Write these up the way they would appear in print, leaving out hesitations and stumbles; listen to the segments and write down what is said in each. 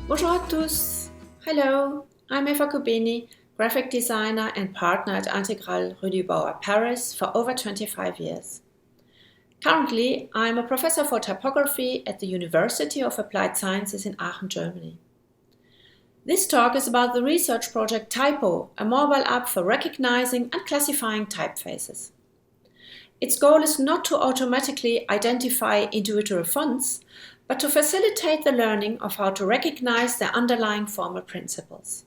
Bonjour à tous. Hello, I'm Eva Kubinyi, graphic designer and partner at Integral Rue du Bauer, Paris for over 25 years. Currently, I'm a professor for typography at the University of Applied Sciences in Aachen, Germany. This talk is about the research project Typo, a mobile app for recognizing and classifying typefaces. Its goal is not to automatically identify individual fonts, but to facilitate the learning of how to recognize their underlying formal principles.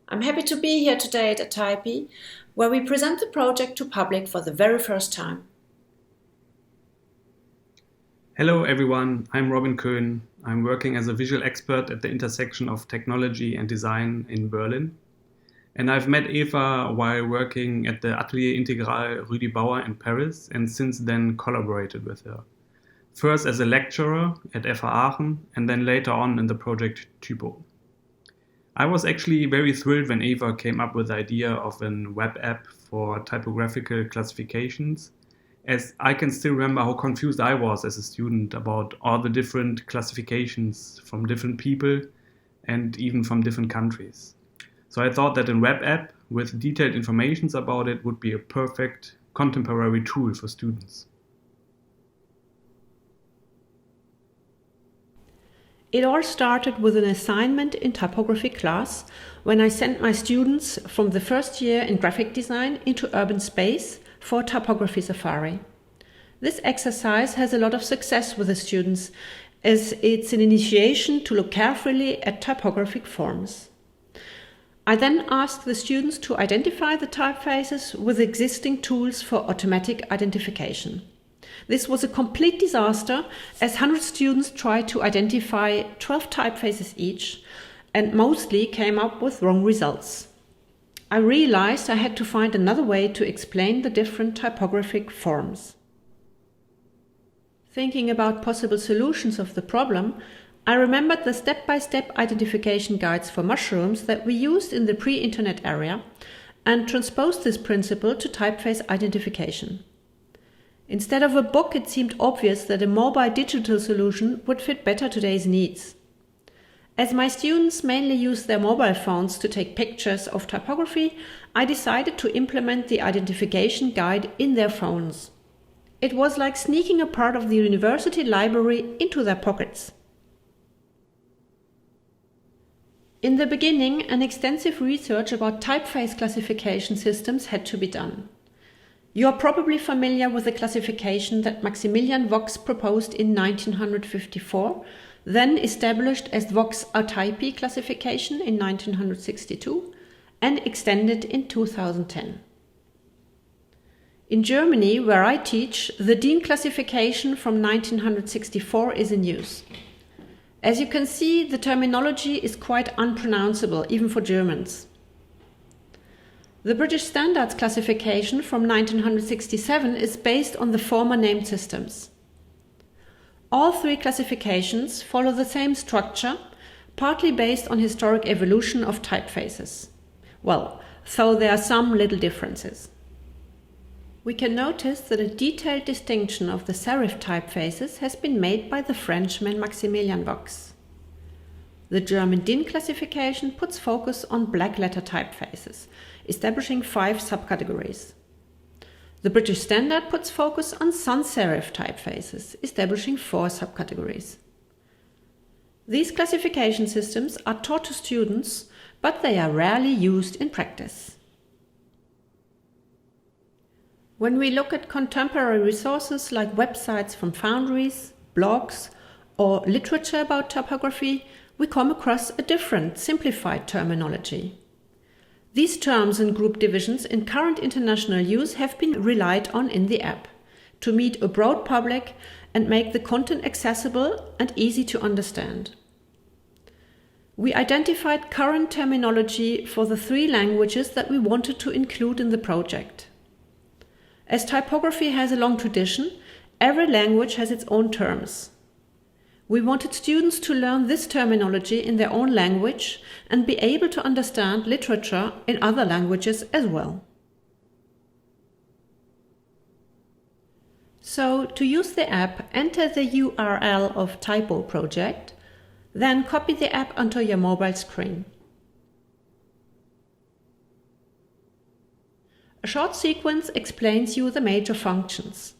I'm happy to be here today at ATypI, where we present the project to public for the very first time. Hello everyone, I'm Robin Coenen. I'm working as a visual expert at the intersection of technology and design in Berlin. And I've met Eva while working at the Atelier Integral Rue du Bauer in Paris and since then collaborated with her. First as a lecturer at FH Aachen and then later on in the project Typo. I was actually very thrilled when Eva came up with the idea of a web app for typographical classifications, as I can still remember how confused I was as a student about all the different classifications from different people and even from different countries. So I thought that a web app with detailed information about it would be a perfect contemporary tool for students. It all started with an assignment in typography class when I sent my students from the first year in graphic design into urban space for typography safari. This exercise has a lot of success with the students as it's an initiation to look carefully at typographic forms. I then asked the students to identify the typefaces with existing tools for automatic identification. This was a complete disaster as 100 students tried to identify 12 typefaces each and mostly came up with wrong results. I realized I had to find another way to explain the different typographic forms. Thinking about possible solutions of the problem, I remembered the step-by-step identification guides for mushrooms that we used in the pre-internet era and transposed this principle to typeface identification. Instead of a book, it seemed obvious that a mobile digital solution would fit better today's needs. As my students mainly use their mobile phones to take pictures of typography, I decided to implement the identification guide in their phones. It was like sneaking a part of the university library into their pockets. In the beginning, an extensive research about typeface classification systems had to be done. You are probably familiar with the classification that Maximilian Vox proposed in 1954, then established as Vox ATypI classification in 1962 and extended in 2010. In Germany, where I teach, the DIN classification from 1964 is in use. As you can see, the terminology is quite unpronounceable, even for Germans. The British Standards classification from 1967 is based on the former named systems. All three classifications follow the same structure, partly based on historic evolution of typefaces. Well, though there are some little differences. We can notice that a detailed distinction of the serif typefaces has been made by the Frenchman Maximilian Vox. The German DIN classification puts focus on black letter typefaces, establishing 5 subcategories. The British Standard puts focus on sans serif typefaces, establishing 4 subcategories. These classification systems are taught to students, but they are rarely used in practice. When we look at contemporary resources like websites from foundries, blogs, or literature about typography, we come across a different, simplified terminology. These terms and group divisions in current international use have been relied on in the app to meet a broad public and make the content accessible and easy to understand. We identified current terminology for the 3 languages that we wanted to include in the project. As typography has a long tradition, every language has its own terms. We wanted students to learn this terminology in their own language and be able to understand literature in other languages as well. So, to use the app, enter the URL of Typo project, Then copy the app onto your mobile screen. A short sequence explains you the major functions.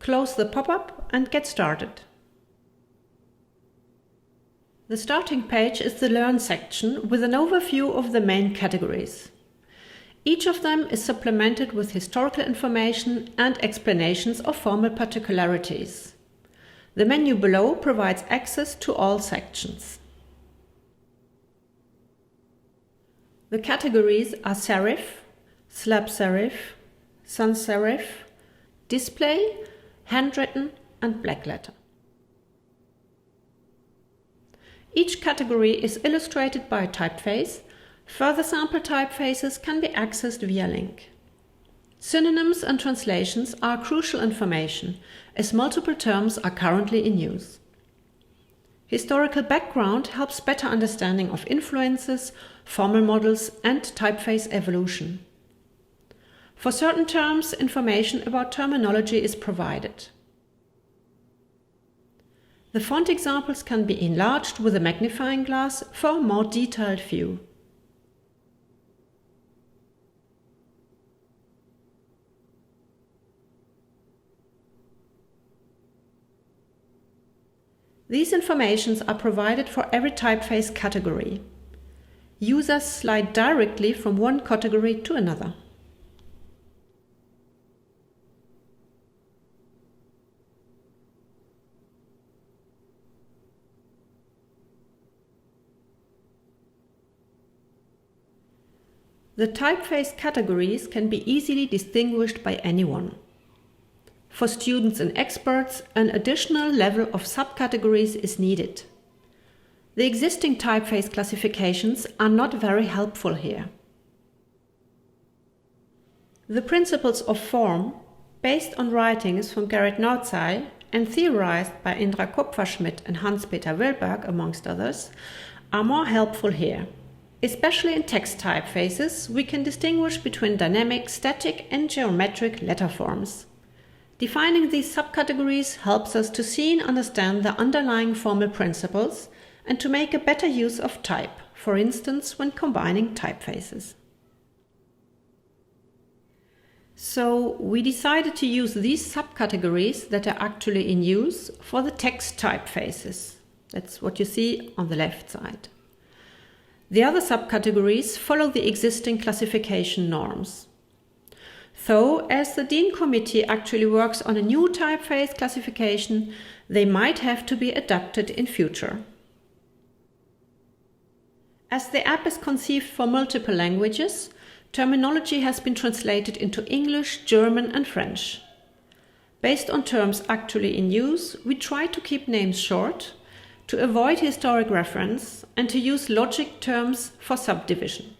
Close the pop-up and get started. The starting page is the Learn section with an overview of the main categories. Each of them is supplemented with historical information and explanations of formal particularities. The menu below provides access to all sections. The categories are serif, slab serif, sans serif, display, handwritten and black letter. Each category is illustrated by a typeface. Further sample typefaces can be accessed via link. Synonyms and translations are crucial information, as multiple terms are currently in use. Historical background helps better understanding of influences, formal models, and typeface evolution. For certain terms, information about terminology is provided. The font examples can be enlarged with a magnifying glass for a more detailed view. These informations are provided for every typeface category. Users slide directly from one category to another. The typeface categories can be easily distinguished by anyone. For students and experts, an additional level of subcategories is needed. The existing typeface classifications are not very helpful here. The principles of form, based on writings from Gerrit Nordzij and theorized by Indra Kupferschmidt and Hans-Peter Wilberg, amongst others, are more helpful here. Especially in text typefaces, we can distinguish between dynamic, static and geometric letter forms. Defining these subcategories helps us to see and understand the underlying formal principles and to make a better use of type, for instance when combining typefaces. So we decided to use these subcategories that are actually in use for the text typefaces. That's what you see on the left side. The other subcategories follow the existing classification norms. Though, as the Dean Committee actually works on a new typeface classification, they might have to be adapted in future. As the app is conceived for multiple languages, terminology has been translated into English, German and French. Based on terms actually in use, we try to keep names short, to avoid historic reference and to use logic terms for subdivision.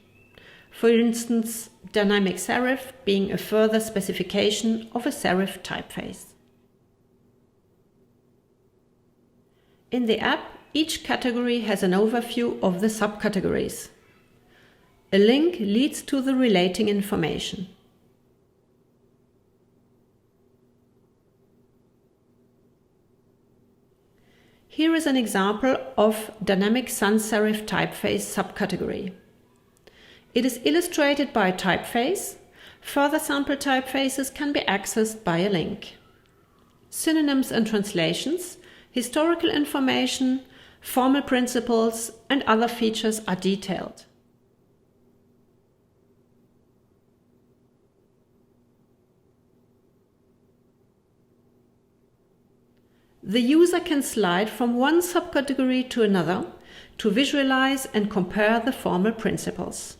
For instance, dynamic serif being a further specification of a serif typeface. In the app, each category has an overview of the subcategories. A link leads to the relating information. Here is an example of dynamic sans serif typeface subcategory. It is illustrated by a typeface. Further sample typefaces can be accessed by a link. Synonyms and translations, historical information, formal principles and other features are detailed. The user can slide from one subcategory to another to visualize and compare the formal principles.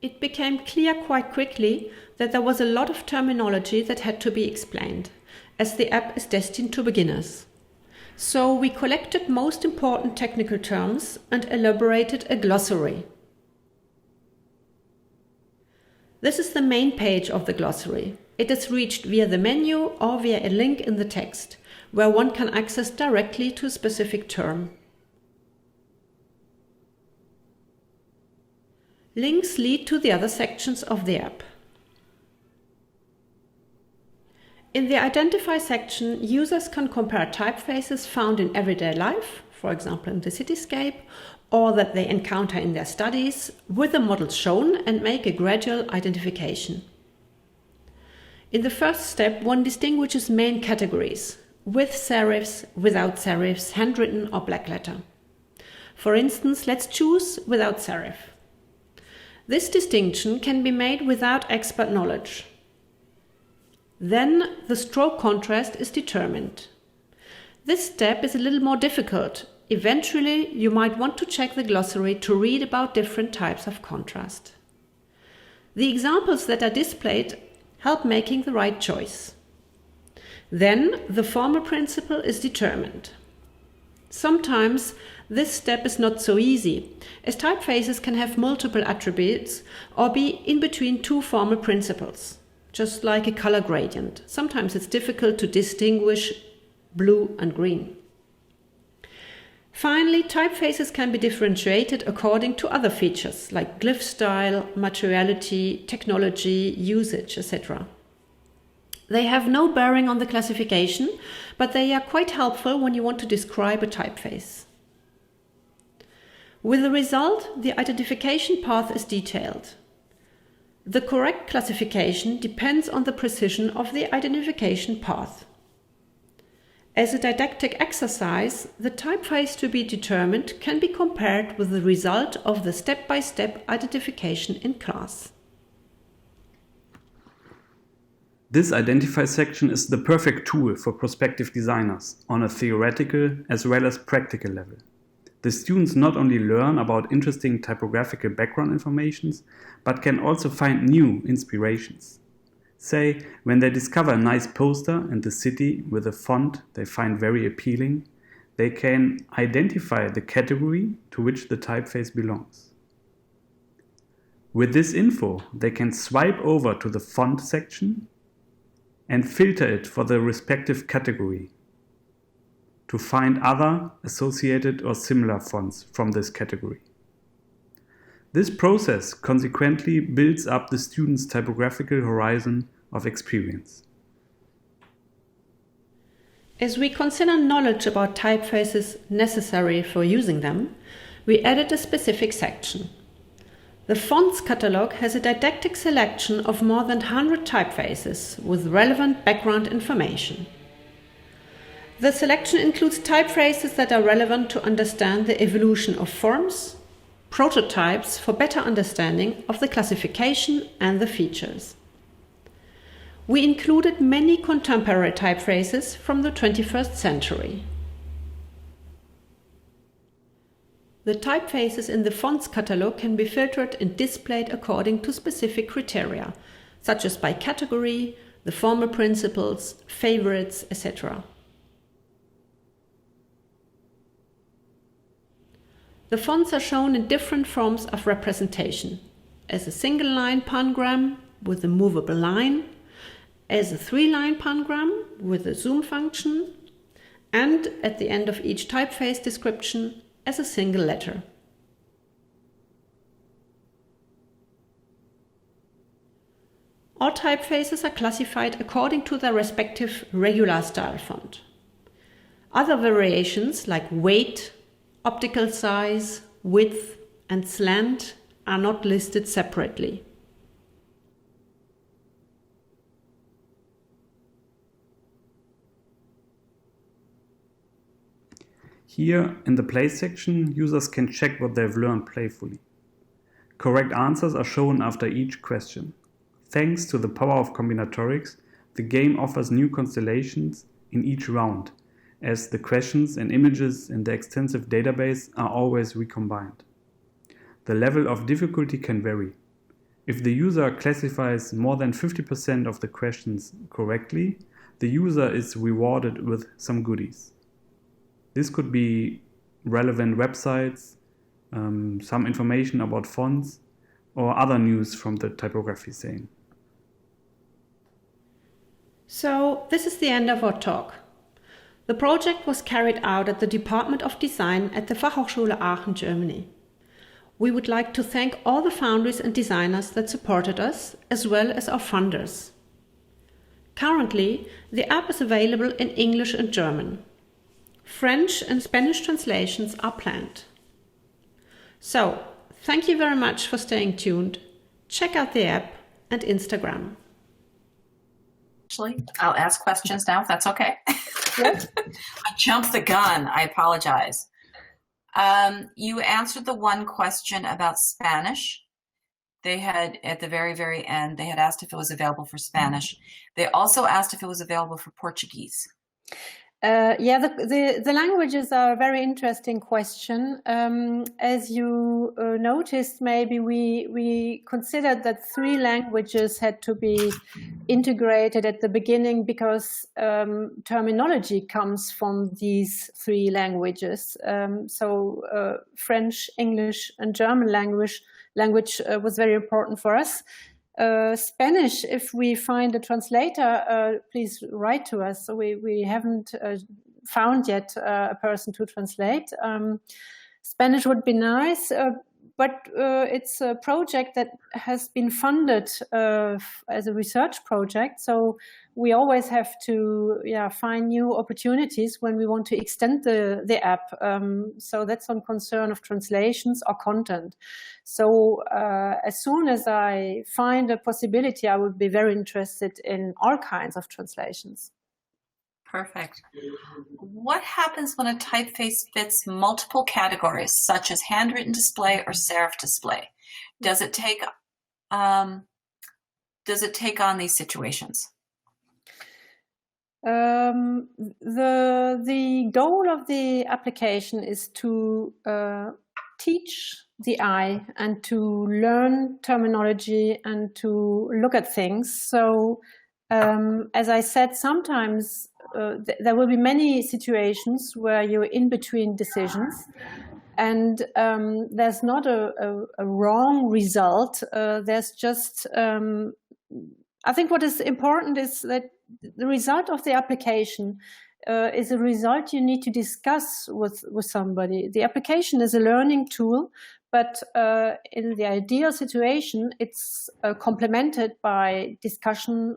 It became clear quite quickly that there was a lot of terminology that had to be explained, as the app is destined to beginners. So we collected most important technical terms and elaborated a glossary. This is the main page of the glossary. It is reached via the menu or via a link in the text, where one can access directly to a specific term. Links lead to the other sections of the app. In the Identify section, users can compare typefaces found in everyday life, for example in the cityscape, or that they encounter in their studies, with the models shown and make a gradual identification. In the first step, one distinguishes main categories, with serifs, without serifs, handwritten or black letter. For instance, let's choose without serif. This distinction can be made without expert knowledge. Then the stroke contrast is determined. This step is a little more difficult. Eventually, you might want to check the glossary to read about different types of contrast. The examples that are displayed help making the right choice. Then the formal principle is determined. Sometimes this step is not so easy, as typefaces can have multiple attributes or be in between two formal principles, just like a color gradient. Sometimes it's difficult to distinguish blue and green. Finally, typefaces can be differentiated according to other features like glyph style, materiality, technology, usage, etc. They have no bearing on the classification, but they are quite helpful when you want to describe a typeface. With the result, the identification path is detailed. The correct classification depends on the precision of the identification path. As a didactic exercise, the typeface to be determined can be compared with the result of the step-by-step identification in class. This Identify section is the perfect tool for prospective designers on a theoretical as well as practical level. The students not only learn about interesting typographical background informations, but can also find new inspirations. Say, when they discover a nice poster in the city with a font they find very appealing, they can identify the category to which the typeface belongs. With this info, they can swipe over to the font section and filter it for the respective category to find other associated or similar fonts from this category. This process consequently builds up the student's typographical horizon of experience. As we consider knowledge about typefaces necessary for using them, we added a specific section. The Fonts Catalogue has a didactic selection of more than 100 typefaces with relevant background information. The selection includes typefaces that are relevant to understand the evolution of forms, prototypes for better understanding of the classification and the features. We included many contemporary typefaces from the 21st century. The typefaces in the Fonts Catalogue can be filtered and displayed according to specific criteria, such as by category, the formal principles, favorites, etc. The fonts are shown in different forms of representation, as a single-line pangram with a movable line, as a 3-line pangram with a zoom function, and at the end of each typeface description as a single letter. All typefaces are classified according to their respective regular style font. Other variations like weight, optical size, width, and slant are not listed separately. Here, in the Play section, users can check what they've learned playfully. Correct answers are shown after each question. Thanks to the power of combinatorics, the game offers new constellations in each round, as the questions and images in the extensive database are always recombined. The level of difficulty can vary. If the user classifies more than 50% of the questions correctly, the user is rewarded with some goodies. This could be relevant websites, some information about fonts, or other news from the typography scene. So this is the end of our talk. The project was carried out at the Department of Design at the Fachhochschule Aachen, Germany. We would like to thank all the foundries and designers that supported us, as well as our funders. Currently, the app is available in English and German. French and Spanish translations are planned. So, thank you very much for staying tuned. Check out the app and Instagram. Actually, I'll ask questions now, if that's okay. Yes. I jumped the gun. I apologize. You answered the one question about Spanish. They had, at the very, very end, they had asked if it was available for Spanish. They also asked if it was available for Portuguese. The languages are a very interesting question. As you noticed, maybe we considered that 3 languages had to be integrated at the beginning because terminology comes from these 3 languages. French, English, and German language was very important for us. Spanish, if we find a translator, please write to us. So we haven't found yet a person to translate. Spanish would be nice, but it's a project that has been funded as a research project. So we always have to find new opportunities when we want to extend the app. So that's some concern of translations or content. So as soon as I find a possibility, I would be very interested in all kinds of translations. Perfect. What happens when a typeface fits multiple categories, such as handwritten display or serif display? Does it take on these situations? The goal of the application is to teach the eye and to learn terminology and to look at things. So as I said, sometimes there will be many situations where you're in between decisions, and there's not a wrong result. There's just, I think what is important is that the result of the application is a result you need to discuss with somebody. The application is a learning tool, but in the ideal situation, it's complemented by discussion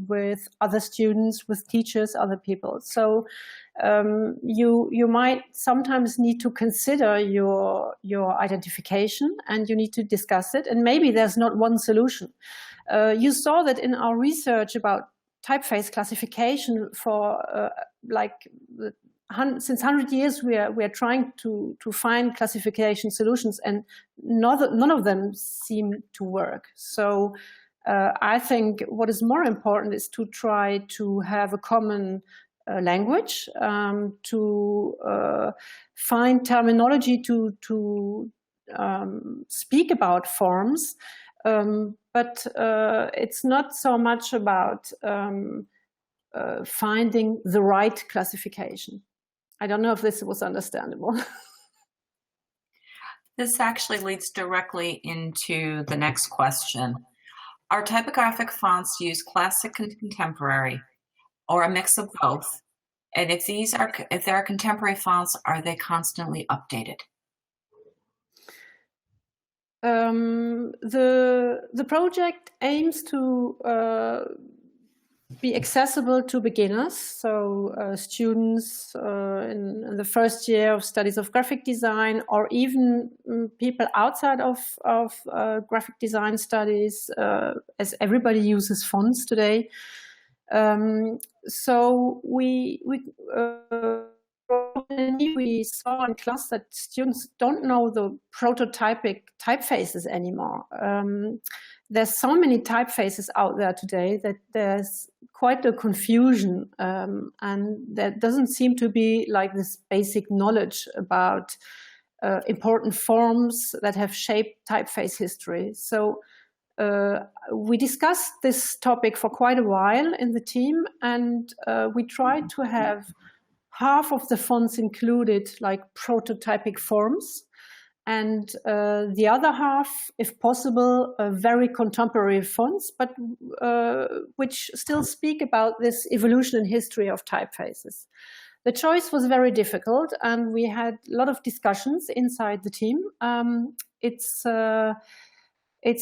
with other students, with teachers, other people. So you might sometimes need to consider your identification, and you need to discuss it. And maybe there's not one solution. You saw that in our research about typeface classification for since 100 years, we are trying to find classification solutions, and none of them seem to work. So I think what is more important is to try to have a common language, to find terminology to speak about forms, but it's not so much about finding the right classification. I don't know if this was understandable. This actually leads directly into the next question. Are typographic fonts use classic and contemporary, or a mix of both? And if there are contemporary fonts, are they constantly updated? The project aims to be accessible to beginners, so students in the first year of studies of graphic design, or even people outside of graphic design studies, as everybody uses fonts today. So we saw in class that students don't know the prototypic typefaces anymore. There's so many typefaces out there today that there's quite a confusion, and there doesn't seem to be like this basic knowledge about important forms that have shaped typeface history. So we discussed this topic for quite a while in the team, and we tried to have half of the fonts included like prototypic forms, and the other half, if possible, very contemporary fonts, but which still speak about this evolution and history of typefaces. The choice was very difficult, and we had a lot of discussions inside the team. It's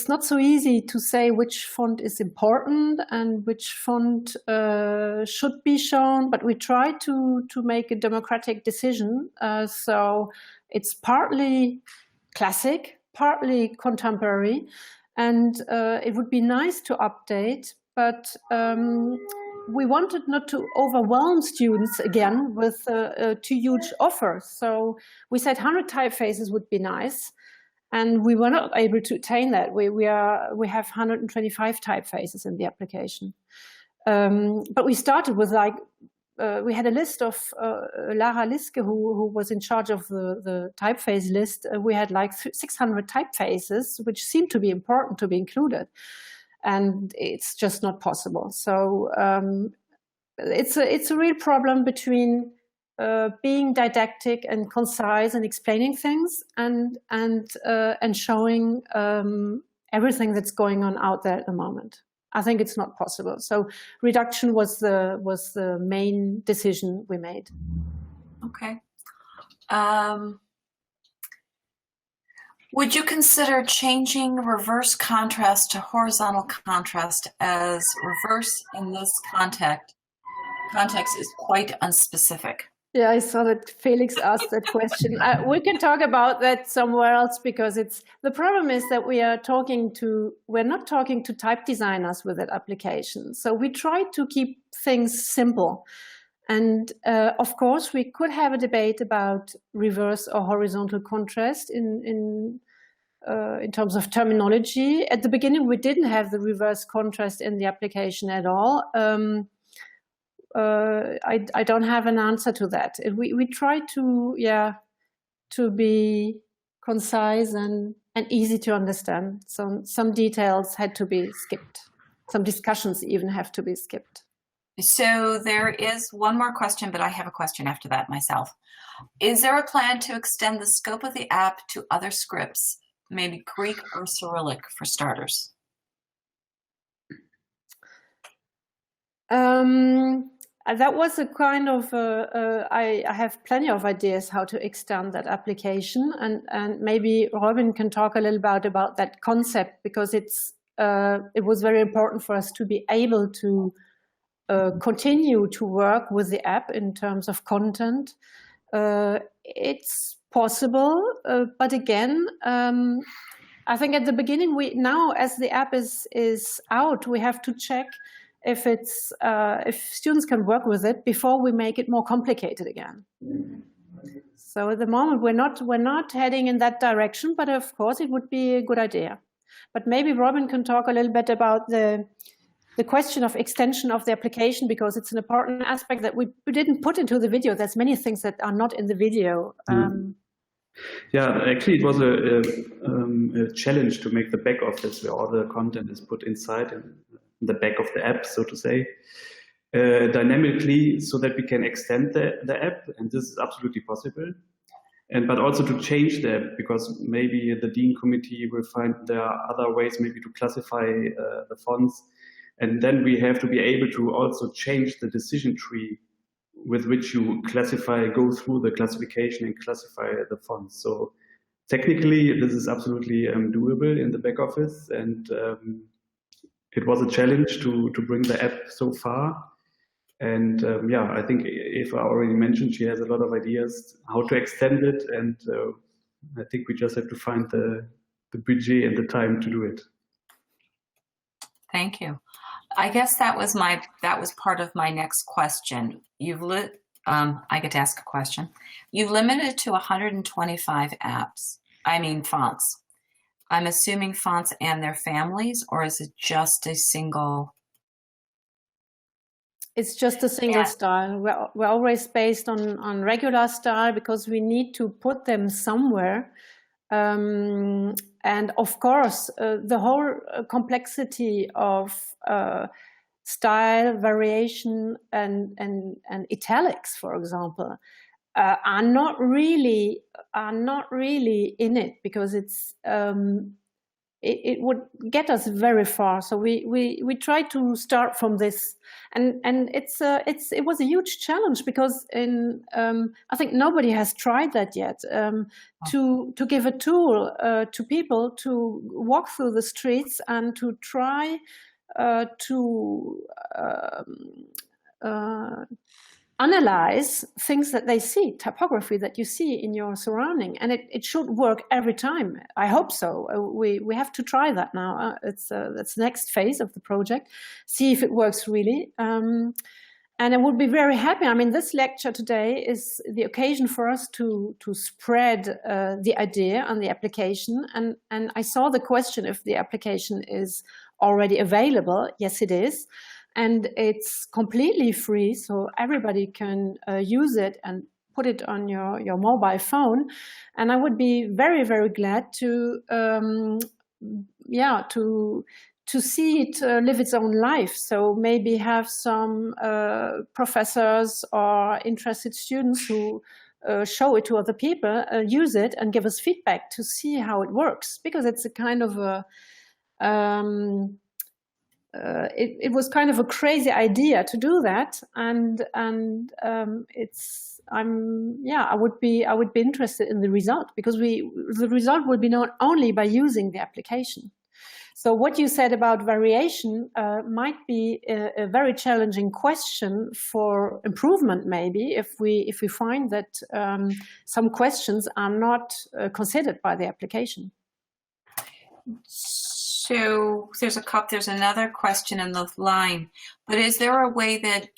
not so easy to say which font is important and which font should be shown, but we try to make a democratic decision. So it's partly classic, partly contemporary, and it would be nice to update, but we wanted not to overwhelm students again with too huge offers. So we said 100 typefaces would be nice. And we were not able to attain that. We have 125 typefaces in the application. But we started with we had a list of Lara Liske, who was in charge of the typeface list. We had like 600 typefaces, which seemed to be important to be included. And it's just not possible. So it's a real problem between being didactic and concise and explaining things and showing everything that's going on out there at the moment. I think it's not possible. So reduction was the main decision we made. Okay. Would you consider changing reverse contrast to horizontal contrast, as reverse in this context is quite unspecific? Yeah, I saw that Felix asked that question. We can talk about that somewhere else, because the problem is that we're not talking to type designers with that application. So we try to keep things simple. And of course, we could have a debate about reverse or horizontal contrast in terms of terminology. At the beginning, we didn't have the reverse contrast in the application at all. I don't have an answer to that. We try to be concise and easy to understand. So some details had to be skipped. Some discussions even have to be skipped. So there is one more question, but I have a question after that myself. Is there a plan to extend the scope of the app to other scripts, maybe Greek or Cyrillic for starters? That was a kind of, I have plenty of ideas how to extend that application, and maybe Robin can talk a little bit about that concept, because it was very important for us to be able to continue to work with the app in terms of content. It's possible, but again, I think at the beginning, now as the app is out, we have to check if students can work with it before we make it more complicated again. So at the moment, we're not heading in that direction, but of course it would be a good idea. But maybe Robin can talk a little bit about the question of extension of the application, because it's an important aspect that we didn't put into the video. There's many things that are not in the video. Yeah, actually it was a challenge to make the back office where all the content is put inside in the back of the app, so to say, dynamically, so that we can extend the app, and this is absolutely possible. But also to change the app, because maybe the Dean Committee will find there are other ways maybe to classify the fonts, and then we have to be able to also change the decision tree with which you go through the classification and classify the fonts. So technically, this is absolutely doable in the back office, and it was a challenge to bring the app so far. And yeah, I think Eva already mentioned she has a lot of ideas how to extend it, and I think we just have to find the budget and the time to do it. Thank you. I guess that was part of my next question. I get to ask a question. You've limited to 125 fonts. I'm assuming fonts and their families, or is it just a single? It's just a single style. We're always based on regular style, because we need to put them somewhere. And of course, the whole complexity of style variation and italics, for example, are not really in it, because it would get us very far. So we try to start from this, and it was a huge challenge, because I think nobody has tried that yet, to give a tool to people to walk through the streets and to try to analyze things that they see, typography that you see in your surrounding, and it should work every time. I hope so. We have to try that now. That's the next phase of the project. See if it works really. And I would be very happy. I mean, this lecture today is the occasion for us to spread the idea and the application. And I saw the question if the application is already available. Yes, it is. And it's completely free, so everybody can use it and put it on your mobile phone. And I would be very, very glad to see it live its own life. So maybe have some professors or interested students who show it to other people, use it and give us feedback to see how it works, because it's a kind of a it was kind of a crazy idea to do that, and I would be interested in the result, because the result will be known only by using the application. So what you said about variation might be a very challenging question for improvement, maybe, if we find that some questions are not considered by the application. So there's another question in the line, but is there a way that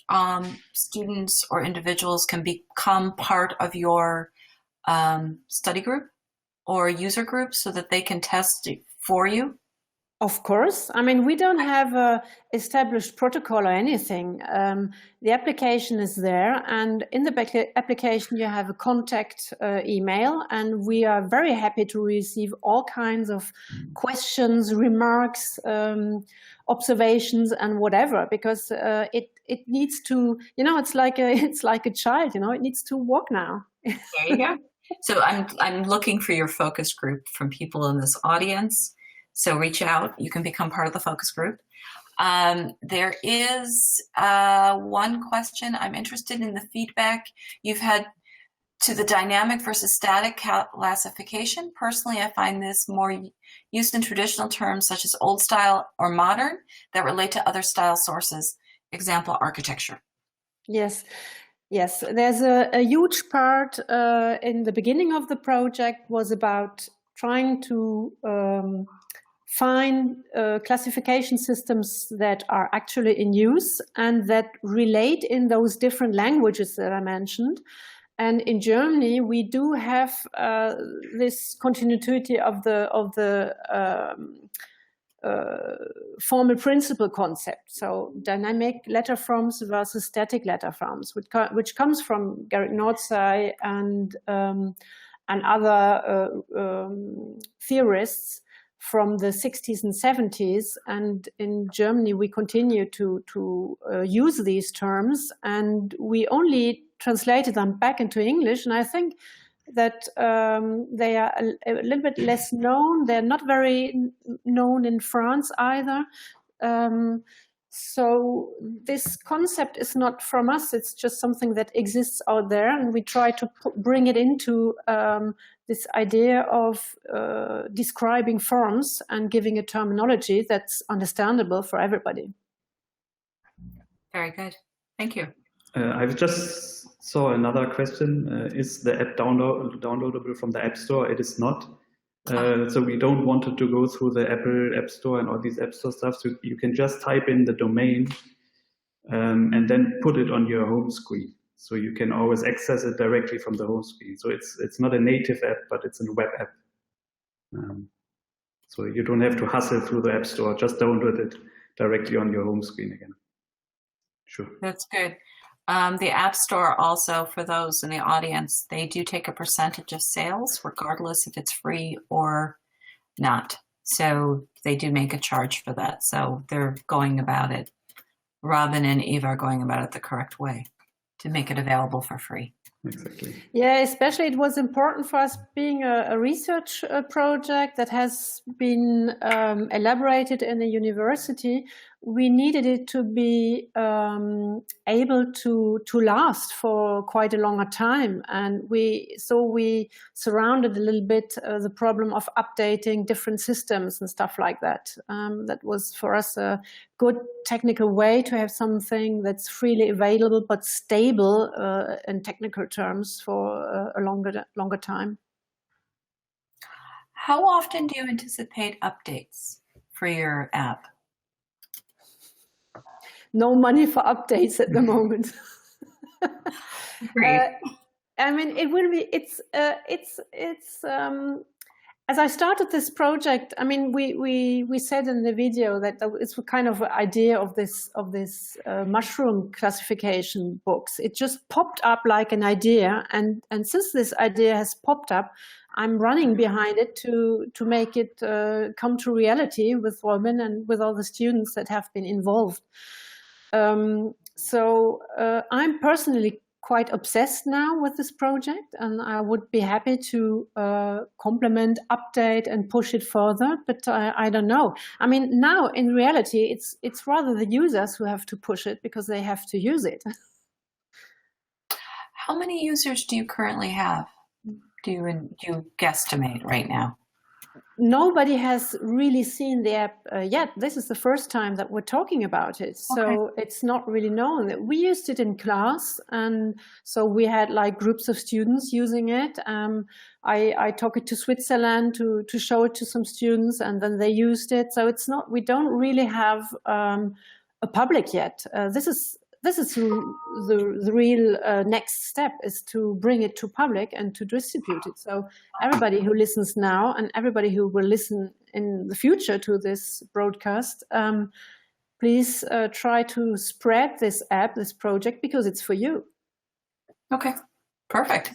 students or individuals can become part of your study group or user group so that they can test it for you? Of course. I mean, we don't have a established protocol or anything. The application is there, and in the application you have a contact email, and we are very happy to receive all kinds of questions, remarks, observations, and whatever, because it needs to, it's like a child, it needs to walk now. There you go. So I'm looking for your focus group from people in this audience. So reach out. You can become part of the focus group. There is one question. I'm interested in the feedback you've had to the dynamic versus static classification. Personally, I find this more used in traditional terms such as old style or modern that relate to other style sources. Example, architecture. Yes. There's a huge part in the beginning of the project was about trying to find classification systems that are actually in use and that relate in those different languages that I mentioned. And in Germany, we do have this continuity of the formal principle concept. So dynamic letter forms versus static letter forms, which comes from Gerrit Nordzij and other theorists from the 60s and 70s. And in Germany, we continue to use these terms, and we only translated them back into English. And I think that they are a little bit less known. They're not very known in France either. So this concept is not from us. It's just something that exists out there, and we try to bring it into this idea of describing forms and giving a terminology that's understandable for everybody. Very good. Thank you. I've just saw another question. Is the app downloadable from the App Store? It is not. So we don't want to go through the Apple App Store and all these App Store stuff. So you can just type in the domain and then put it on your home screen. So you can always access it directly from the home screen. So it's not a native app, but it's a web app. So you don't have to hustle through the App Store. Just download it directly on your home screen again. Sure. That's good. The App Store also, for those in the audience, they do take a percentage of sales, regardless if it's free or not. So they do make a charge for that. So they're going about it. Robin and Eva are going about it the correct way to make it available for free. Exactly. Yeah, especially it was important for us being a research project that has been elaborated in a university. We needed it to be able to last for quite a longer time, and we surrounded a little bit the problem of updating different systems and stuff like that. That was for us a good technical way to have something that's freely available but stable in technical terms for a longer time. How often do you anticipate updates for your app? No money for updates at the moment. Great. I mean, it will be. It's as I started this project, I mean, we said in the video that it's kind of idea of this mushroom classification books. It just popped up like an idea, and since this idea has popped up, I'm running behind it to make it come to reality with Robin and with all the students that have been involved. So I'm personally quite obsessed now with this project, and I would be happy to complement, update, and push it further. But I don't know. I mean, now in reality, it's rather the users who have to push it because they have to use it. How many users do you currently have? Do you guesstimate right now? Nobody has really seen the app yet. This is the first time that we're talking about it. So It's not really known. We used it in class, and so we had like groups of students using it. I took it to Switzerland to show it to some students, and then they used it. So it's not, we don't really have a public yet. This is the real next step, is to bring it to public and to distribute it. So everybody who listens now and everybody who will listen in the future to this broadcast, please try to spread this app, this project, because it's for you. Okay, perfect.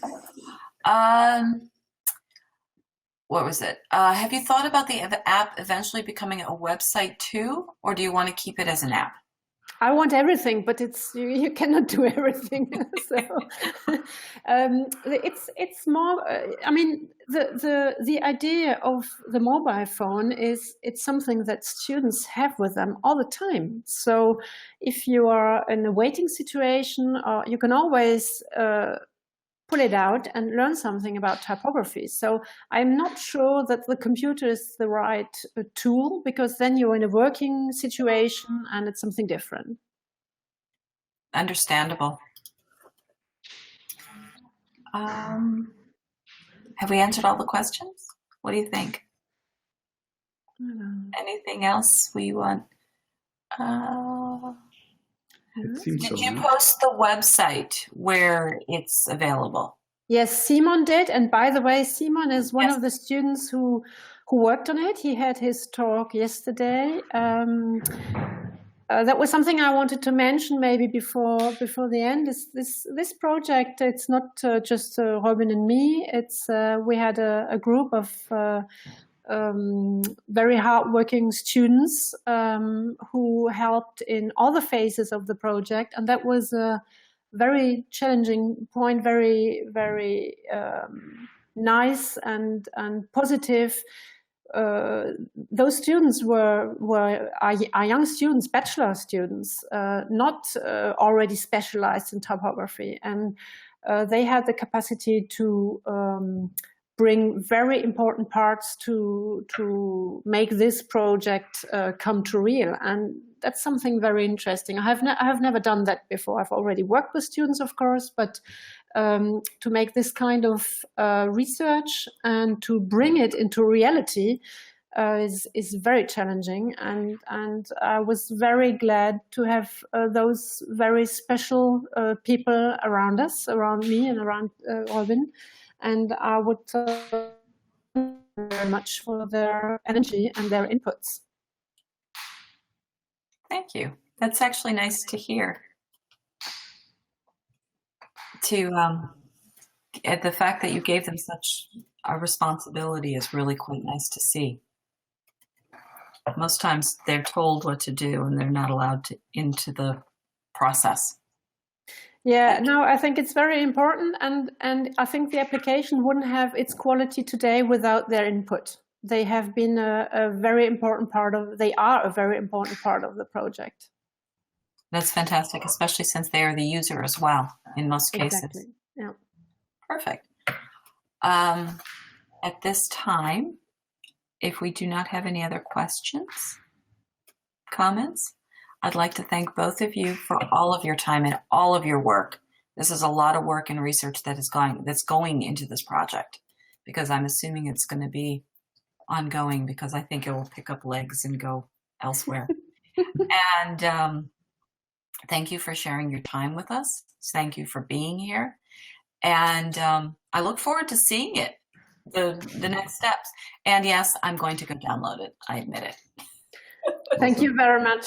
What was it? Have you thought about the app eventually becoming a website too, or do you want to keep it as an app? I want everything, but you cannot do everything. So it's more. I mean, the idea of the mobile phone is it's something that students have with them all the time. So if you are in a waiting situation, you can always pull it out and learn something about typography. So I'm not sure that the computer is the right tool, because then you're in a working situation and it's something different. Understandable. Have we answered all the questions? What do you think? Anything else we want? Did you post the website where it's available? Yes, Simon did. And by the way, Simon is one of the students who worked on it. He had his talk yesterday. That was something I wanted to mention maybe before the end. This project, it's not just Robin and me. It's we had a group of very hardworking students who helped in all the phases of the project, and that was a very challenging point, very, very nice and positive. Those students are young students, bachelor students, not already specialized in typography, and they had the capacity to bring very important parts to make this project come to real, and that's something very interesting. I have never done that before. I've already worked with students, of course, but to make this kind of research and to bring it into reality is very challenging, and I was very glad to have those very special people around us, around me and around Robin. And I would thank them very much for their energy and their inputs. Thank you. That's actually nice to hear. The fact that you gave them such a responsibility is really quite nice to see. Most times they're told what to do and they're not allowed into the process. Yeah, no, I think it's very important, and I think the application wouldn't have its quality today without their input. They have been a very important part of, they are a very important part of the project. That's fantastic, especially since they are the user as well in most cases. Exactly. Yeah. Perfect. At this time, if we do not have any other questions, comments, I'd like to thank both of you for all of your time and all of your work. This is a lot of work and research that's going into this project, because I'm assuming it's going to be ongoing, because I think it will pick up legs and go elsewhere. And thank you for sharing your time with us. Thank you for being here. And I look forward to seeing it, the next steps. And yes, I'm going to go download it. I admit it. Thank you very much.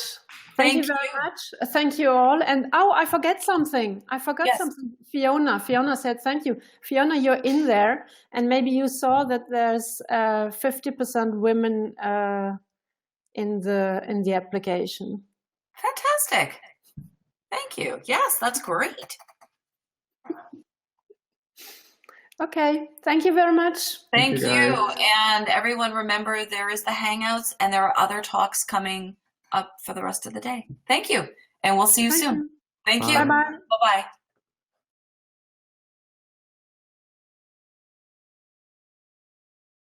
Thank you very much. Thank you all. And I forget something. I forgot something. Fiona said thank you. Fiona, you're in there, and maybe you saw that there's 50% women in the application. Fantastic. Thank you. Yes, that's great. Okay. Thank you very much. Thank you. And everyone, remember, there is the Hangouts, and there are other talks coming up for the rest of the day. Thank you. And we'll see you soon. Thank you. Bye-bye. Bye-bye.